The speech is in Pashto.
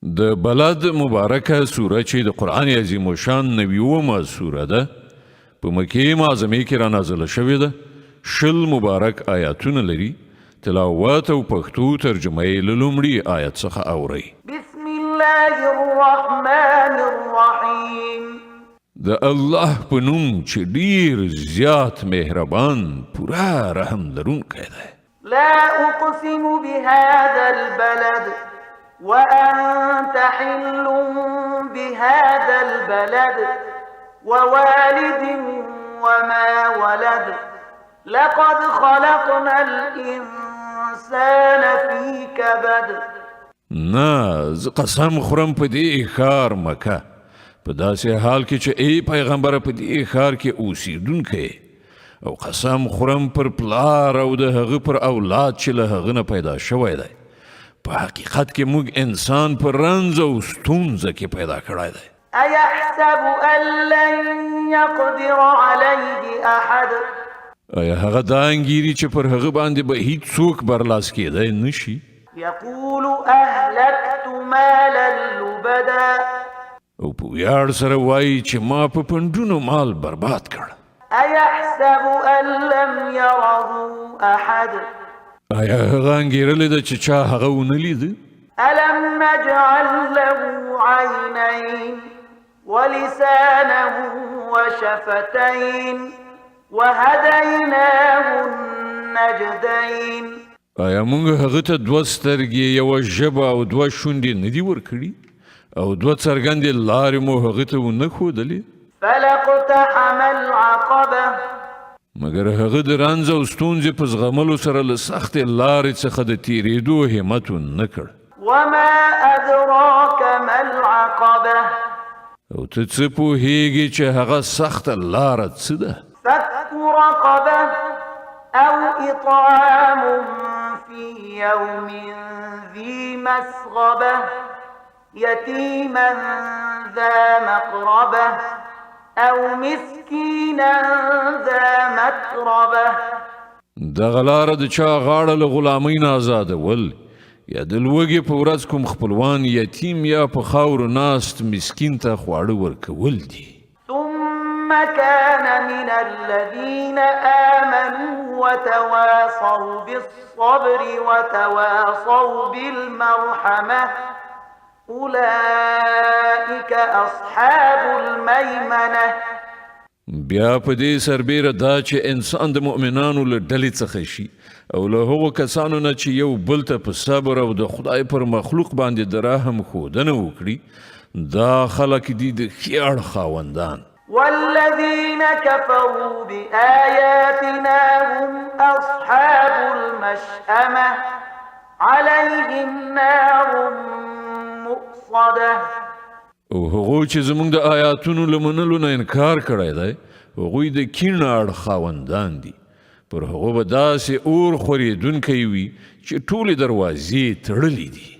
د بلد مبارکه سوره چې د قرآن عظیم الشان 90مه سوره ده په مکې معظمې کې را نازله شوې ده. شل مبارک آیاتونه لري. تلاوت او پښتو ترجمه یې له لومړي آیت څخه اورئ. بسم الله الرحمن الرحیم. د الله په نوم چې ډیر زیات مهربان پورا رحم لرونکی دی. لا اقسم بهذا البلد وأنت حل بهذا البلد ووالد وما ولد لقد خلقنا الإنسان في كبد. نه زه قسم خورم په دې ښار مکه په داسې حال کې چې ای پیغمبر په دې ښار کې اوسېدونکی او قسم خورم پر پلار او د هغه پر اولاد چې له هغه نه پیدا شوی دی. په حقیقت کې موږ انسان پر رنځ او ستونزه کې پیدا کړی دی. أيحسب أن لن يقدر عليه أحد. آیا هغه دا انګیري چې پر هغه باندې به هیڅوک برلاس کېدی نشي؟ يقول أهلكت مالا لبدا. او په ویاړ سره وایي چې ما په پنډونو مال برباد کړ. أيحسب أن لم يره أحد. آیا هغه انګیرلی ده چې چا هغه ونه لیده؟ ألم نجعل له عينين ولسانا وشفتين وهديناه النجدين. آیا موږ هغه ته دوه سترګې یوه ژبه او دوه شونډې نه دي ورکړي او دوه څرګندې لارې مو هغه ته ونه ښودلې؟ فلاقتحم العقبة. مګر هغه د رنځ او ستونزې په زغملو سره له سختې لارې څخه د تېرېدو همت ونه کړ. وما أدراك ما العقبة. او ته څه پوهېږې چې هغه سخته لاره څه ده؟ فك رقبة أو إطعام في يوم ذي مسغبة يتيما ذا مقربة أو مسكينا ذا متربة. دغه لاره د چا غاړه له غلامۍ نه آزادول یا د لوږې په ورځ کوم خپلوان یتیم یا په خاورو ناست مسکین ته خواړه ورکول دي. ثم كان من الذين آمنوا وتواصوا بالصبر وتواصوا بالمرحمة أولئك أصحاب الميمنة. بیا په دې سربیره دا چې انسان د مؤمنانو له ډلې څخه شي او له هغو کسانو نه چې یو بل ته په صبر او د خدای پر مخلوق باندې د رحم ښودنه وکړي دا خلک دي د ښې اړخ خاوندان. والذين كفروا بآياتنا هم أصحاب المشأمة عليهم نار مؤصدة. او هغوی چې زموږ د آیاتونو له منلو نه انکار کړی دی هغوی د کیڼ اړخ خاوندان دي. پر هغو به داسې اور خورېدونکی وي چې ټولې دروازې تړلې دي.